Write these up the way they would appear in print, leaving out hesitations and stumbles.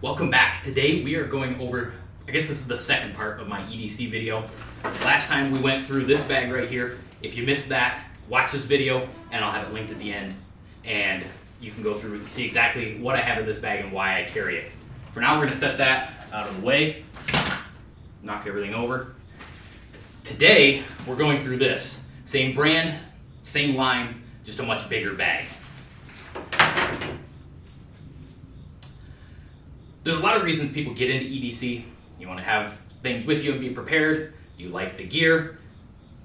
Welcome back. Today we are going over, I guess this is the second part of my EDC video. Last time we went through this bag right here. If you missed that, watch this video and I'll have it linked at the end. And you can go through and see exactly what I have in this bag and why I carry it. For now, we're gonna set that out of the way, knock everything over. Today, we're going through this. Same brand, same line, just a much bigger bag. There's a lot of reasons people get into EDC. You want to have things with you and be prepared. You like the gear.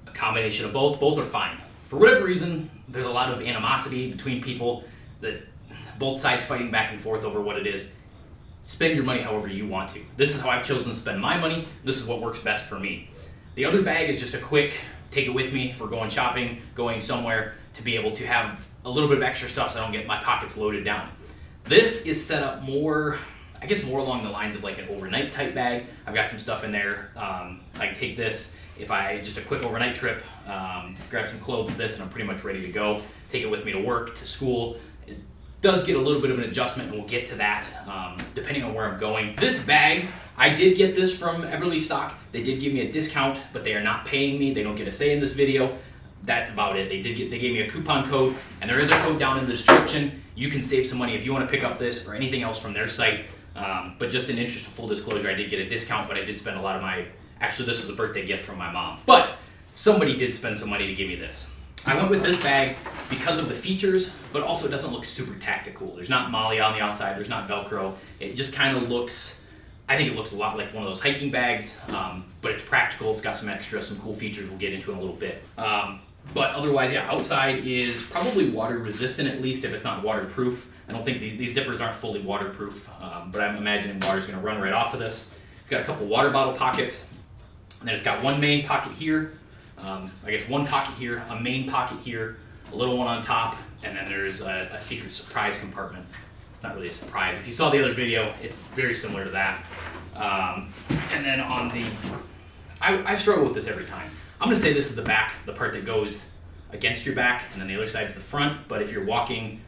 A combination of both. Both are fine. For whatever reason, there's a lot of animosity between people, that both sides fighting back and forth over what it is. Spend your money however you want to. This is how I've chosen to spend my money. This is what works best for me. The other bag is just a quick take it with me for going shopping, going somewhere, to be able to have a little bit of extra stuff so I don't get my pockets loaded down. This is set up more, I guess, more along the lines of like an overnight type bag. I've got some stuff in there. I can take this if I just a quick overnight trip, grab some clothes, this, and I'm pretty much ready to go. Take it with me to work, to school. It does get a little bit of an adjustment, and we'll get to that depending on where I'm going. This bag, I did get this from Eberlestock. They did give me a discount, but they are not paying me. They don't get a say in this video. That's about it. They gave me a coupon code, and there is a code down in the description. You can save some money if you want to pick up this or anything else from their site. But just in interest of full disclosure, I did get a discount, but I did spend a lot of my, actually this was a birthday gift from my mom, but somebody did spend some money to give me this. I went with this bag because of the features, but also it doesn't look super tactical. There's not MOLLE on the outside, there's not Velcro. It just kind of looks, I think it looks a lot like one of those hiking bags, but it's practical, it's got some extra, some cool features we'll get into in a little bit. But otherwise, yeah, outside is probably water resistant, at least if it's not waterproof. I don't think these zippers aren't fully waterproof, but I'm imagining water's gonna run right off of this. It's got a couple water bottle pockets, and then it's got one main pocket here, I guess one pocket here, a main pocket here, a little one on top, and then there's a secret surprise compartment. Not really a surprise. If you saw the other video, it's very similar to that. And then on the, I struggle with this every time. I'm gonna say this is the back, the part that goes against your back, and then the other side's the front, but if you're walking,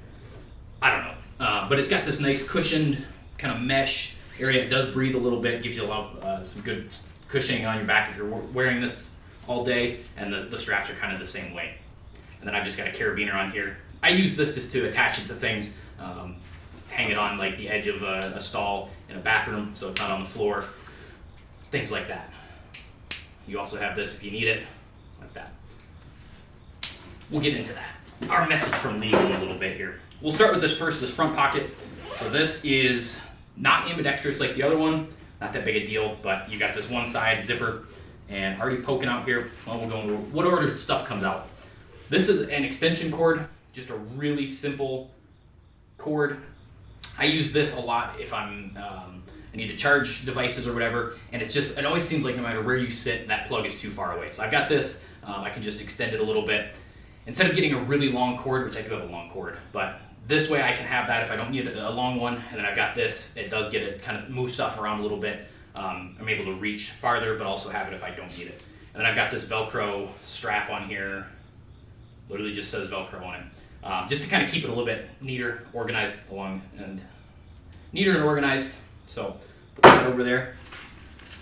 I don't know. But it's got this nice cushioned kind of mesh area. It does breathe a little bit, gives you a lot of, some good cushioning on your back if you're wearing this all day, and the straps are kind of the same way. And then I've just got a carabiner on here. I use this just to attach it to things, hang it on like the edge of a stall in a bathroom so it's not on the floor, things like that. You also have this if you need it, like that. We'll get into that. Our message from legal a little bit here. We'll start with this first, this front pocket. So this is not ambidextrous like the other one, not that big a deal, but you got this one side zipper and already poking out here. Well, we'll go into what order stuff comes out. This is an extension cord, just a really simple cord. I use this a lot if I need to charge devices or whatever, and it's just, it always seems like no matter where you sit, that plug is too far away. So I've got this, I can just extend it a little bit. Instead of getting a really long cord, which I do have a long cord, but this way I can have that if I don't need a long one, and then I've got this, it does get it, kind of move stuff around a little bit. I'm able to reach farther, but also have it if I don't need it. And then I've got this Velcro strap on here, literally just says Velcro on it. Just to kind of keep it a little bit neater, organized along, and neater and organized. So put that over there.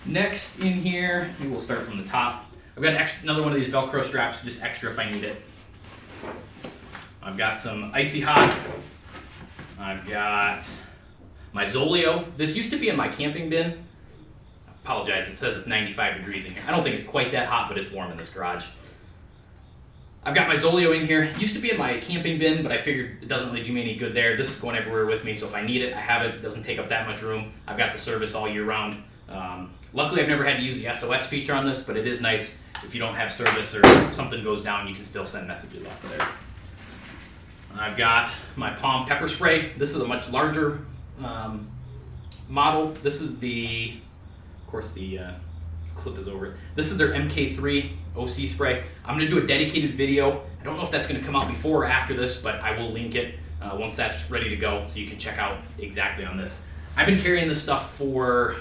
Next in here, maybe we'll start from the top. I've got another one of these Velcro straps, just extra if I need it. I've got some Icy Hot. I've got my Zoleo. This used to be in my camping bin. I apologize, it says it's 95 degrees in here. I don't think it's quite that hot, but it's warm in this garage. I've got my Zoleo in here. It used to be in my camping bin, but I figured it doesn't really do me any good there. This is going everywhere with me, so if I need it, I have it. It doesn't take up that much room. I've got the service all year round. Luckily, I've never had to use the SOS feature on this, but it is nice if you don't have service or if something goes down, you can still send messages off of there. I've got my Palm pepper spray. This is a much larger model. This is the, of course, the clip is over it. This is their MK3 OC spray. I'm going to do a dedicated video. I don't know if that's going to come out before or after this, but I will link it once that's ready to go so you can check out exactly on this. I've been carrying this stuff for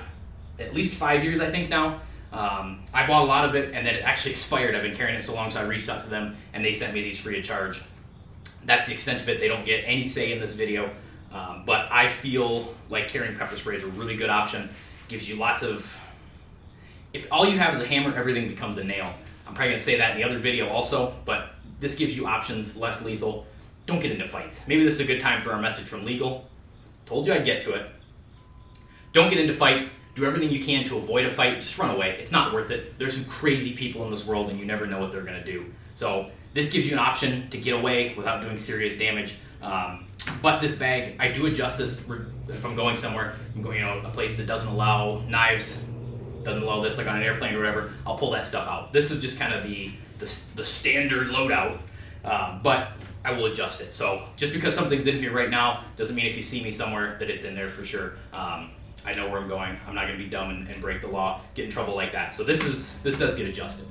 at least 5 years, I think now. I bought a lot of it and then it actually expired. I've been carrying it so long, so I reached out to them and they sent me these free of charge. That's the extent of it. They don't get any say in this video. But I feel like carrying pepper spray is a really good option. Gives you lots of, if all you have is a hammer, everything becomes a nail. I'm probably gonna say that in the other video also, but this gives you options, less lethal. Don't get into fights. Maybe this is a good time for our message from legal. Told you I'd get to it. Don't get into fights. Do everything you can to avoid a fight. Just run away. It's not worth it. There's some crazy people in this world and you never know what they're gonna do. So this gives you an option to get away without doing serious damage. But this bag, I do adjust this if I'm going somewhere. I'm going, a place that doesn't allow knives, doesn't allow this, like on an airplane or whatever. I'll pull that stuff out. This is just kind of the standard loadout, but I will adjust it. So just because something's in here right now doesn't mean if you see me somewhere that it's in there for sure. I know where I'm going. I'm not going to be dumb and break the law, get in trouble like that. So this does get adjusted.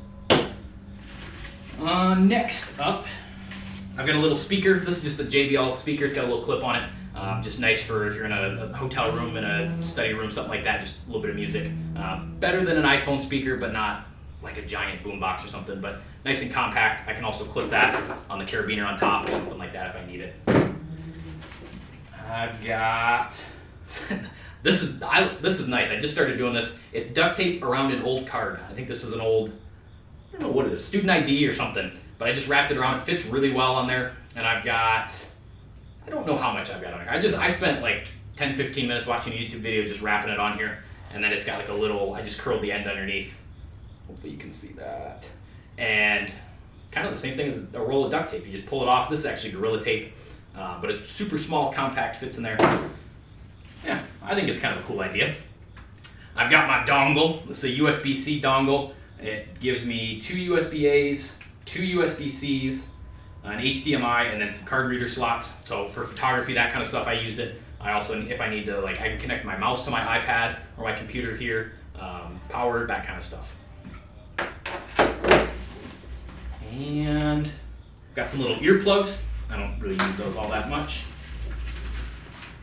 Next up, I've got a little speaker. This is just a JBL speaker. It's got a little clip on it. Just nice for if you're in a hotel room, in a study room, something like that, just a little bit of music. Better than an iPhone speaker, but not like a giant boombox or something, but nice and compact. I can also clip that on the carabiner on top or something like that if I need it. I've got, this is nice. I just started doing this. It's duct tape around an old card. I think this is an old, I don't know what it is, student ID or something, but I just wrapped it around. It fits really well on there. And I've got, I don't know how much I've got on here. I spent like 10-15 minutes watching a YouTube video just wrapping it on here. And then it's got like a little, I just curled the end underneath. Hopefully you can see that. And kind of the same thing as a roll of duct tape. You just pull it off. This is actually Gorilla Tape, but it's super small, compact, fits in there. Yeah, I think it's kind of a cool idea. I've got my dongle. This is a USB-C dongle. It gives me 2 USB-A's, 2 USB-C's, an HDMI, and then some card reader slots. So for photography, that kind of stuff, I use it. I also, if I need to, like, I can connect my mouse to my iPad or my computer here, power, that kind of stuff. And got some little earplugs. I don't really use those all that much.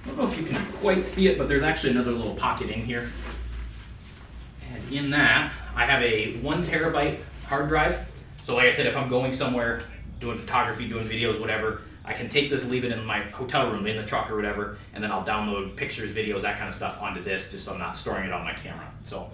I don't know if you can quite see it, but there's actually another little pocket in here. And in that, I have a 1 terabyte hard drive. So like I said, if I'm going somewhere, doing photography, doing videos, whatever, I can take this, leave it in my hotel room, in the truck or whatever, and then I'll download pictures, videos, that kind of stuff onto this, just so I'm not storing it on my camera. So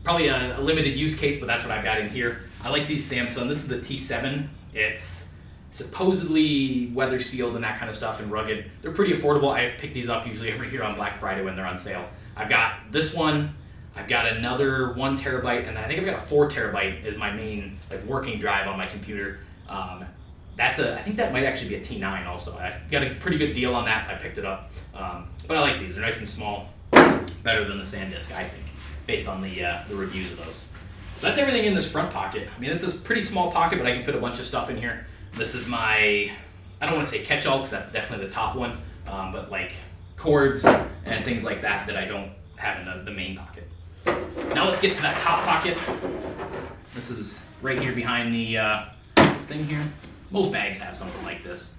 probably a limited use case, but that's what I've got in here. I like these Samsung. This is the T7. It's supposedly weather sealed and that kind of stuff and rugged. They're pretty affordable. I pick these up usually every year on Black Friday when they're on sale. I've got this one. I've got another 1 terabyte, and I think I've got a 4 terabyte as my main like working drive on my computer. I think that might actually be a T9 also. I got a pretty good deal on that, so I picked it up. But I like these. They're nice and small. Better than the SanDisk, I think, based on the reviews of those. So that's everything in this front pocket. I mean, it's a pretty small pocket, but I can fit a bunch of stuff in here. This is my, I don't want to say catch-all because that's definitely the top one, but like cords and things like that that I don't have in the main pocket. Now let's get to that top pocket. This is right here behind the thing here. Most bags have something like this.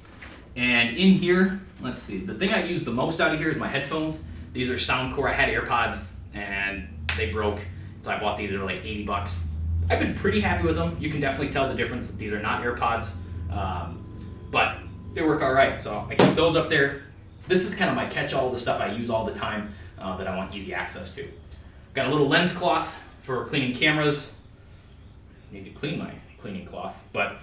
And in here, let's see, the thing I use the most out of here is my headphones. These are Soundcore. I had AirPods and they broke, so I bought these. They were like 80 bucks. I've been pretty happy with them. You can definitely tell the difference. These are not AirPods, but they work all right. So I keep those up there. This is kind of my catch-all, the stuff I use all the time that I want easy access to. Got a little lens cloth for cleaning cameras. Need to clean my cleaning cloth, but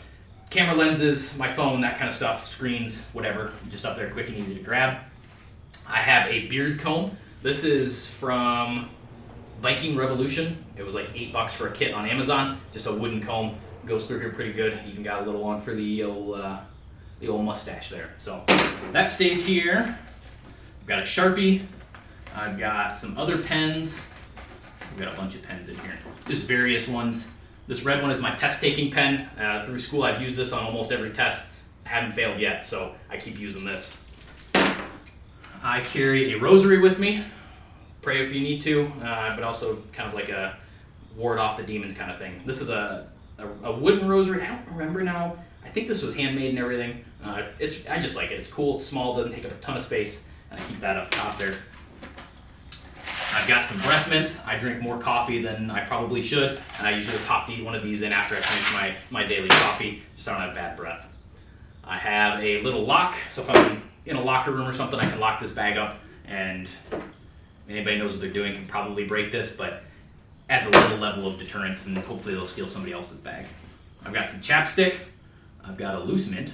camera lenses, my phone, that kind of stuff, screens, whatever, just up there quick and easy to grab. I have a beard comb. This is from Viking Revolution. It was like 8 bucks for a kit on Amazon. Just a wooden comb. Goes through here pretty good. Even got a little one for the old mustache there. So that stays here. I've got a Sharpie. I've got some other pens. I've got a bunch of pens in here. Just various ones. This red one is my test-taking pen. Through school, I've used this on almost every test. I haven't failed yet, so I keep using this. I carry a rosary with me. Pray if you need to, but also kind of like a ward off the demons kind of thing. This is a wooden rosary. I don't remember now. I think this was handmade and everything. I just like it. It's cool. It's small. Doesn't take up a ton of space, and I keep that up top there. I've got some breath mints. I drink more coffee than I probably should, and I usually pop one of these in after I finish my daily coffee, just so I don't have bad breath. I have a little lock, so if I'm in a locker room or something, I can lock this bag up, and anybody knows what they're doing can probably break this, but adds a little level of deterrence, and hopefully they'll steal somebody else's bag. I've got some chapstick. I've got a loose mint.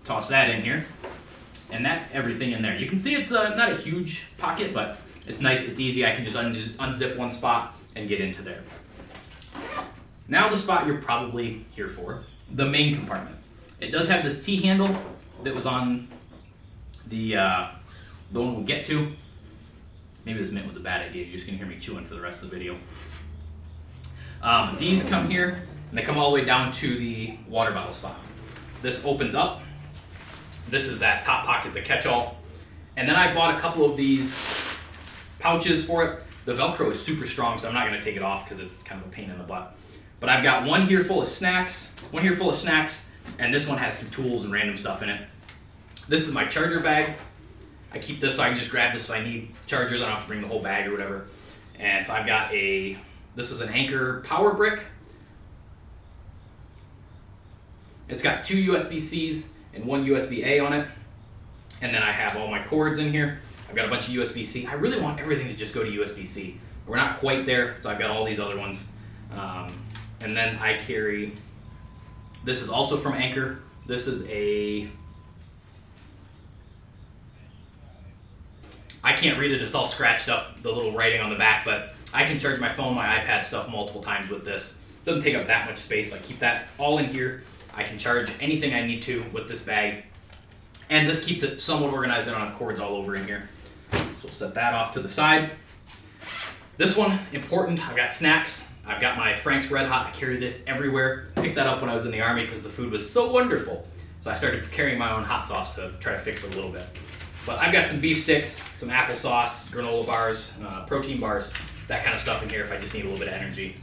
Toss that in here. And that's everything in there. You can see it's not a huge pocket, but it's nice, it's easy. I can just unzip one spot and get into there. Now the spot you're probably here for, the main compartment. It does have this T-handle that was on the one we'll get to. Maybe this mint was a bad idea. You're just gonna hear me chewing for the rest of the video. These come here, and they come all the way down to the water bottle spots. This opens up. This is that top pocket, the catch-all. And then I bought a couple of these pouches for it. The Velcro is super strong, so I'm not gonna take it off because it's kind of a pain in the butt. But I've got one here full of snacks, and this one has some tools and random stuff in it. This is my charger bag. I keep this so I can just grab this if I need chargers. I don't have to bring the whole bag or whatever. And so I've got this is an Anker power brick. It's got 2 USB-Cs and 1 USB-A on it. And then I have all my cords in here. I've got a bunch of USB-C. I really want everything to just go to USB-C. We're not quite there, so I've got all these other ones. And then I carry, this is also from Anker. This is I can't read it, it's all scratched up, the little writing on the back, but I can charge my phone, my iPad stuff multiple times with this. Doesn't take up that much space, so I keep that all in here. I can charge anything I need to with this bag. And this keeps it somewhat organized. I don't have cords all over in here. So we'll set that off to the side. This one, important, I've got snacks. I've got my Frank's Red Hot. I carry this everywhere. I picked that up when I was in the Army because the food was so wonderful. So I started carrying my own hot sauce to try to fix it a little bit. But I've got some beef sticks, some applesauce, granola bars, protein bars, that kind of stuff in here if I just need a little bit of energy.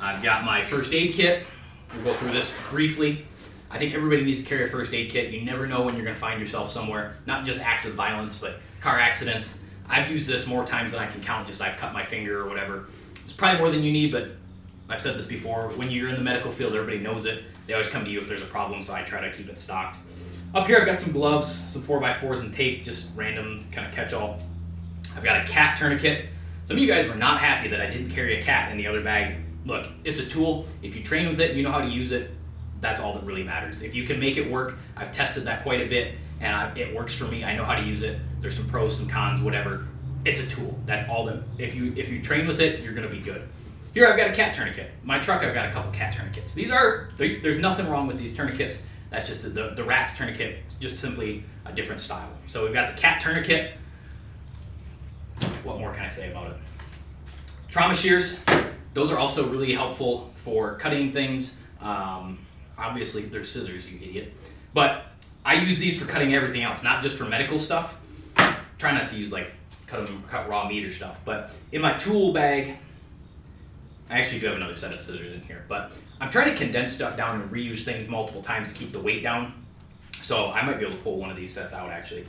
I've got my first aid kit. We'll go through this briefly. I think everybody needs to carry a first aid kit. You never know when you're going to find yourself somewhere, not just acts of violence, but car accidents. I've used this more times than I can count, just I've cut my finger or whatever. It's probably more than you need, but I've said this before, when you're in the medical field, everybody knows it. They always come to you if there's a problem, so I try to keep it stocked. Up here I've got some gloves, some 4x4s and tape, just random kind of catch-all. I've got a cat tourniquet. Some of you guys were not happy that I didn't carry a cat in the other bag. Look, it's a tool. If you train with it, you know how to use it, that's all that really matters. If you can make it work, I've tested that quite a bit, and it works for me. I know how to use it. There's some pros, some cons, whatever. It's a tool. That's all that, if you train with it, you're gonna be good. Here I've got a cat tourniquet. My truck, I've got a couple cat tourniquets. There's nothing wrong with these tourniquets. That's just the rat's tourniquet, just simply a different style. So we've got the cat tourniquet. What more can I say about it? Trauma shears. Those are also really helpful for cutting things. Obviously, they're scissors, you idiot. But I use these for cutting everything else, not just for medical stuff. Try not to use cut raw meat or stuff. But in my tool bag, I actually do have another set of scissors in here. But I'm trying to condense stuff down and reuse things multiple times to keep the weight down. So I might be able to pull one of these sets out actually.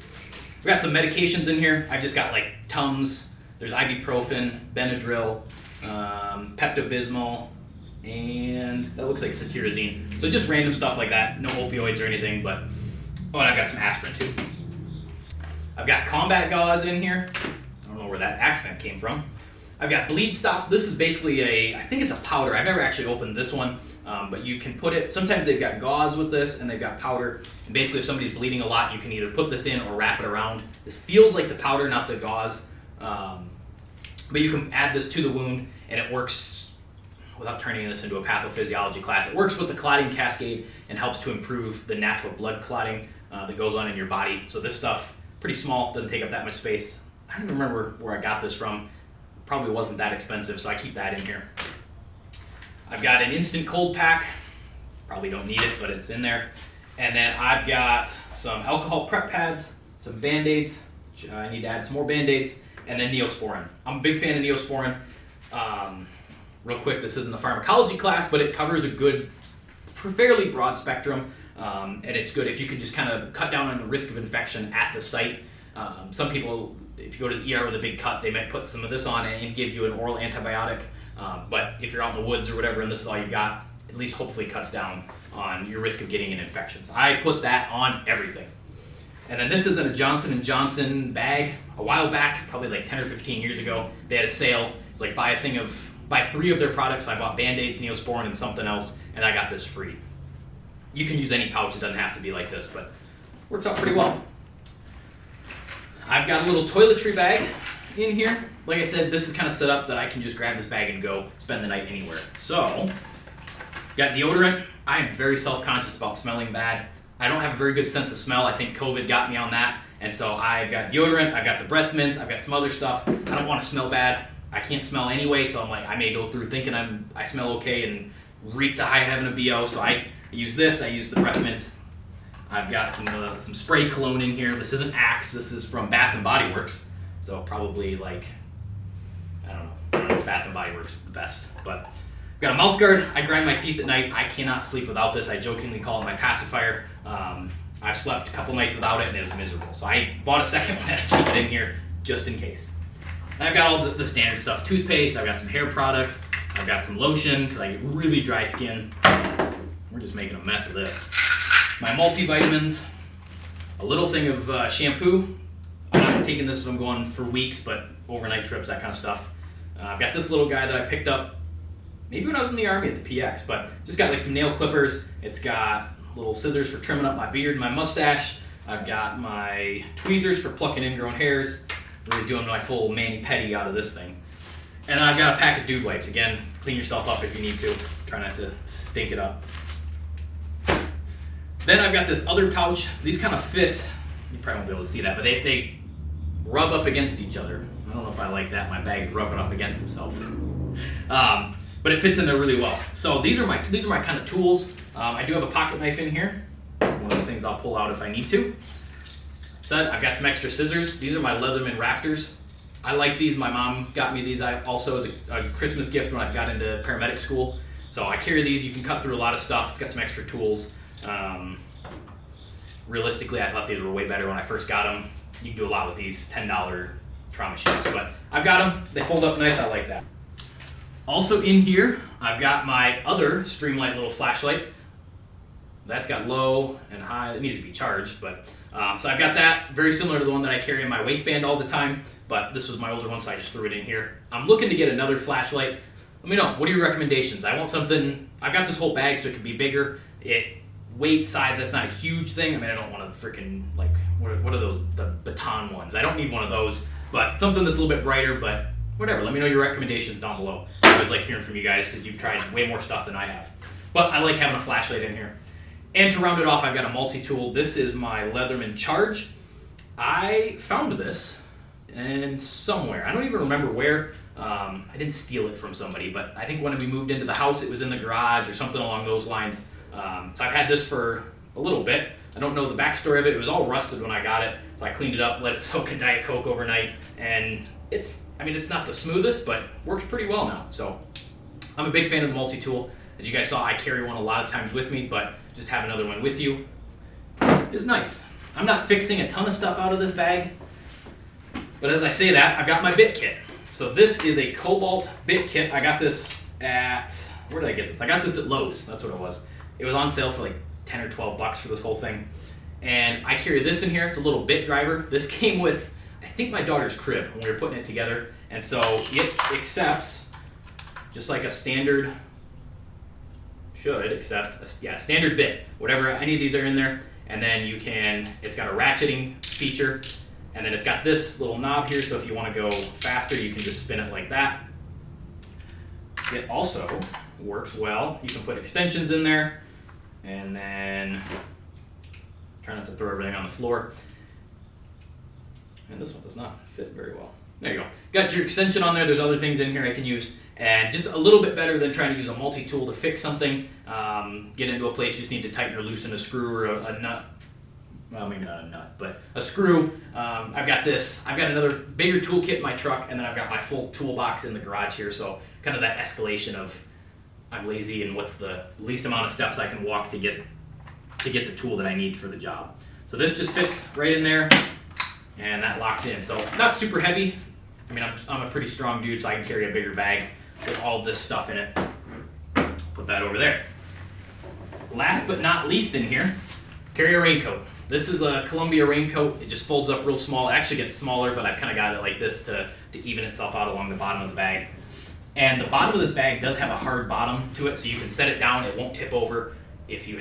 We've got some medications in here. I've just got like Tums, there's ibuprofen, Benadryl, Pepto-Bismol, and that looks like cetirizine. So just random stuff like that, no opioids or anything, but, oh, and I've got some aspirin too. I've got combat gauze in here. I don't know where that accent came from. I've got bleed stop. This is basically I think it's a powder. I've never actually opened this one, but you can put it, sometimes they've got gauze with this and they've got powder. And basically if somebody's bleeding a lot, you can either put this in or wrap it around. This feels like the powder, not the gauze. But you can add this to the wound and it works, without turning this into a pathophysiology class, it works with the clotting cascade and helps to improve the natural blood clotting that goes on in your body. So this stuff, pretty small, doesn't take up that much space. I don't even remember where I got this from. Probably wasn't that expensive, so I keep that in here. I've got an instant cold pack. Probably don't need it, but it's in there. And then I've got some alcohol prep pads, some Band-Aids. I need to add some more Band-Aids, and then Neosporin. I'm a big fan of Neosporin. Real quick, this isn't a pharmacology class, but it covers a good, fairly broad spectrum, and it's good if you can just kind of cut down on the risk of infection at the site. Some people, if you go to the ER with a big cut, they might put some of this on and give you an oral antibiotic. But if you're out in the woods or whatever and this is all you got, at least hopefully cuts down on your risk of getting an infection. So I put that on everything. And then this is in a Johnson & Johnson bag. A while back, probably like 10 or 15 years ago, they had a sale. It's like buy 3 of their products. I bought Band-Aids, Neosporin, and something else, and I got this free. You can use any pouch, it doesn't have to be like this, but works out pretty well. I've got a little toiletry bag in here. Like I said, this is kind of set up that I can just grab this bag and go spend the night anywhere. So, got deodorant. I am very self-conscious about smelling bad. I don't have a very good sense of smell. I think COVID got me on that. And so I've got deodorant, I've got the breath mints, I've got some other stuff. I don't want to smell bad. I can't smell anyway, so I'm like, I may go through thinking I smell okay and reek to high heaven of BO. So I use this, I use the breath mints. I've got some spray cologne in here. This isn't Axe, this is from Bath & Body Works. So probably like, I don't know if Bath & Body Works is the best, but I've got a mouth guard. I grind my teeth at night. I cannot sleep without this. I jokingly call it my pacifier. I've slept a couple nights without it and it was miserable. So I bought a second one and I keep it in here just in case. And I've got all the standard stuff. Toothpaste, I've got some hair product, I've got some lotion because I get really dry skin. We're just making a mess of this. My multivitamins, a little thing of shampoo. I'm not taking this if I'm going for weeks, but overnight trips, that kind of stuff. I've got this little guy that I picked up maybe when I was in the Army at the PX, but just got like some nail clippers. It's got little scissors for trimming up my beard and my mustache. I've got my tweezers for plucking ingrown hairs. Really doing my full mani-pedi out of this thing. And I've got a pack of dude wipes. Again, clean yourself up if you need to. Try not to stink it up. Then I've got this other pouch. These kind of fit, you probably won't be able to see that, but they rub up against each other. I don't know if I like that, my bag rubbing up against itself. But it fits in there really well. So these are my kind of tools. I do have a pocket knife in here. One of the things I'll pull out if I need to. I've got some extra scissors. These are my Leatherman Raptors. I like these. My mom got me these also as a Christmas gift when I got into paramedic school. So I carry these. You can cut through a lot of stuff. It's got some extra tools. Realistically, I thought these were way better when I first got them. You can do a lot with these $10 trauma shoes, but I've got them. They fold up nice. I like that. Also in here, I've got my other Streamlight little flashlight. That's got low and high. It needs to be charged, but so I've got that, very similar to the one that I carry in my waistband all the time, but this was my older one, so I just threw it in here. I'm looking to get another flashlight. Let me know, what are your recommendations? I want something, I've got this whole bag so it can be bigger. Weight, size, that's not a huge thing. I mean, I don't want to freaking, like, what are those, the baton ones? I don't need one of those, but something that's a little bit brighter, but whatever. Let me know your recommendations down below. I always like hearing from you guys because you've tried way more stuff than I have. But I like having a flashlight in here. And to round it off, I've got a multi-tool. This is my Leatherman Charge. I found this and somewhere. I don't even remember where. I didn't steal it from somebody, but I think when we moved into the house, it was in the garage or something along those lines. So I've had this for a little bit. I don't know the backstory of it. It was all rusted when I got it. So I cleaned it up, let it soak in Diet Coke overnight. And it's not the smoothest, but works pretty well now. So I'm a big fan of the multi-tool. As you guys saw, I carry one a lot of times with me, but just have another one with you is nice. I'm not fixing a ton of stuff out of this bag, but as I say that, I've got my bit kit. So this is a Cobalt bit kit. I got this at, where did I get this? I got this at Lowe's, that's what it was. It was on sale for like 10 or 12 bucks for this whole thing. And I carry this in here, it's a little bit driver. This came with, I think, my daughter's crib when we were putting it together. And so it accepts just like a standard, should accept a standard bit, whatever, any of these are in there. And then it's got a ratcheting feature, and then it's got this little knob here, so if you want to go faster, you can just spin it like that. It also works well. You can put extensions in there, and then try not to throw everything on the floor. And this one does not fit very well. There you go. Got your extension on there. There's other things in here I can use. And just a little bit better than trying to use a multi-tool to fix something. Get into a place you just need to tighten or loosen a screw or a nut. Well, maybe not a nut, but a screw. I've got this. I've got another bigger toolkit in my truck, and then I've got my full toolbox in the garage here. So kind of that escalation of I'm lazy and what's the least amount of steps I can walk to get the tool that I need for the job. So this just fits right in there, and that locks in. So not super heavy. I mean, I'm a pretty strong dude, so I can carry a bigger bag with all this stuff in it. Put that over there. last but not least in here, carry a raincoat. This is a Columbia raincoat. It just folds up real small. It actually gets smaller, but I've kind of got it like this to even itself out along the bottom of the bag. And the bottom of this bag does have a hard bottom to it, so you can set it down. It won't tip over. If you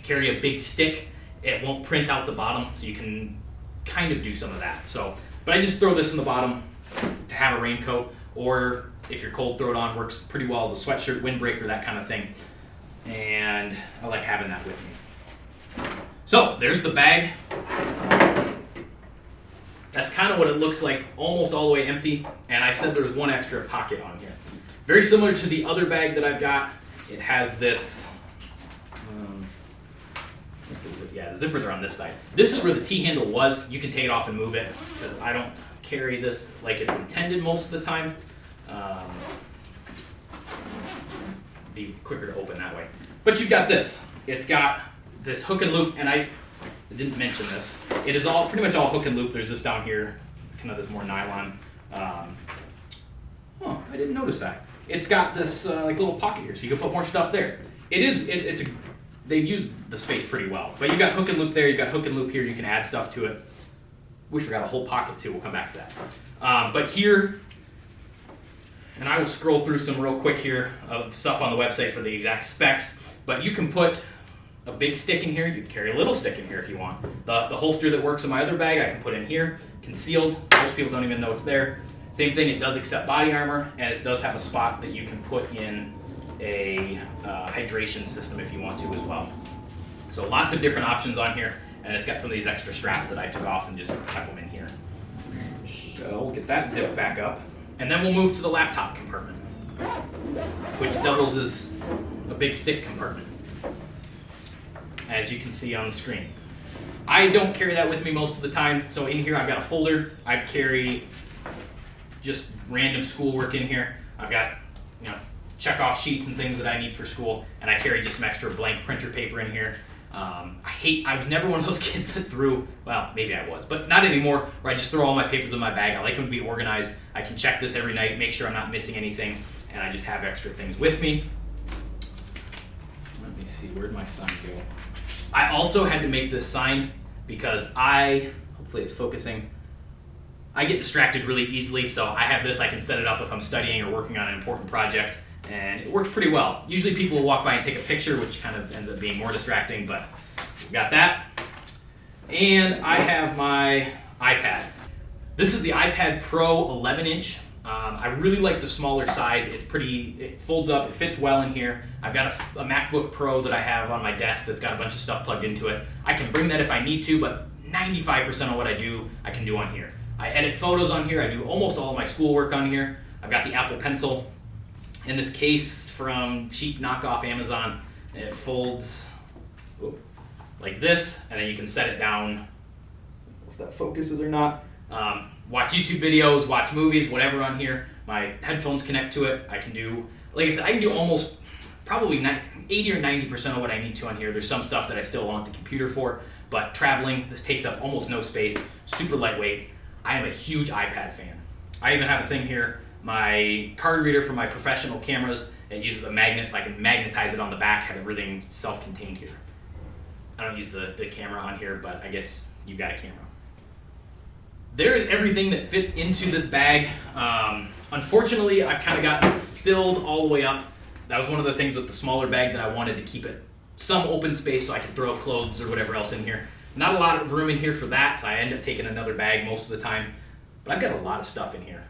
carry a big stick, it won't print out the bottom, so you can kind of do some of that. So, but I just throw this in the bottom to have a raincoat, or if you're cold, throw it on. Works pretty well as a sweatshirt, windbreaker, that kind of thing. And I like having that with me. So there's the bag. That's kind of what it looks like, almost all the way empty. And I said there's one extra pocket on here. Very similar to the other bag that I've got. It has this, yeah, the zippers are on this side. This is where the T-handle was. You can take it off and move it, because I don't carry this like it's intended most of the time. Be quicker to open that way. But you've got this. It's got this hook and loop, and I didn't mention this. It is all pretty much all hook and loop. There's this down here, kind of this more nylon. Oh, I didn't notice that. It's got this like little pocket here, so you can put more stuff there. They've used the space pretty well. But you've got hook and loop there. You've got hook and loop here. You can add stuff to it. We forgot a whole pocket too. We'll come back to that. But here, and I will scroll through some real quick here of stuff on the website for the exact specs. But you can put a big stick in here. You can carry a little stick in here if you want. The holster that works in my other bag, I can put in here, concealed. Most people don't even know it's there. Same thing, it does accept body armor, and it does have a spot that you can put in a hydration system if you want to as well. So lots of different options on here, and it's got some of these extra straps that I took off and just kept them in here. So we'll get that zip back up, and then we'll move to the laptop compartment, which doubles as a big stick compartment, as you can see on the screen. I don't carry that with me most of the time, so in here I've got a folder. I carry just random schoolwork in here. I've got, check off sheets and things that I need for school, and I carry just some extra blank printer paper in here. I was never one of those kids that threw, well, maybe I was, but not anymore, where I just throw all my papers in my bag. I like them to be organized. I can check this every night, make sure I'm not missing anything, and I just have extra things with me. Let me see, where'd my sign go? I also had to make this sign because hopefully it's focusing, I get distracted really easily, so I have this. I can set it up if I'm studying or working on an important project, and it works pretty well. Usually people will walk by and take a picture, which kind of ends up being more distracting, but we got that. And I have my iPad. This is the iPad Pro 11-inch. I really like the smaller size. It folds up, it fits well in here. I've got a MacBook Pro that I have on my desk that's got a bunch of stuff plugged into it. I can bring that if I need to, but 95% of what I do, I can do on here. I edit photos on here. I do almost all of my schoolwork on here. I've got the Apple Pencil in this case from cheap knockoff Amazon. It folds like this, and then you can set it down, if that focuses or not. Watch YouTube videos, watch movies, whatever on here. My headphones connect to it. I can do, like I said, I can do almost probably 80 or 90% of what I need to on here. There's some stuff that I still want the computer for, but traveling, this takes up almost no space, super lightweight. I am a huge iPad fan. I even have a thing here, my card reader for my professional cameras. It uses a magnet, so I can magnetize it on the back, have everything self-contained here. I don't use the camera on here, but I guess you got a camera. There's everything that fits into this bag. Unfortunately, I've kind of gotten filled all the way up. That was one of the things with the smaller bag, that I wanted to keep it some open space so I could throw clothes or whatever else in here. Not a lot of room in here for that, so I end up taking another bag most of the time. But I've got a lot of stuff in here.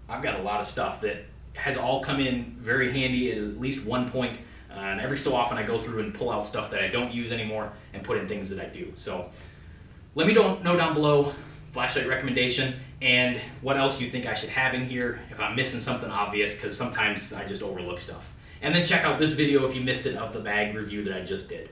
I've got a lot of stuff that has all come in very handy at least one point. And every so often I go through and pull out stuff that I don't use anymore and put in things that I do. So let me know down below, flashlight recommendation, and what else you think I should have in here if I'm missing something obvious, because sometimes I just overlook stuff. And then check out this video if you missed it of the bag review that I just did.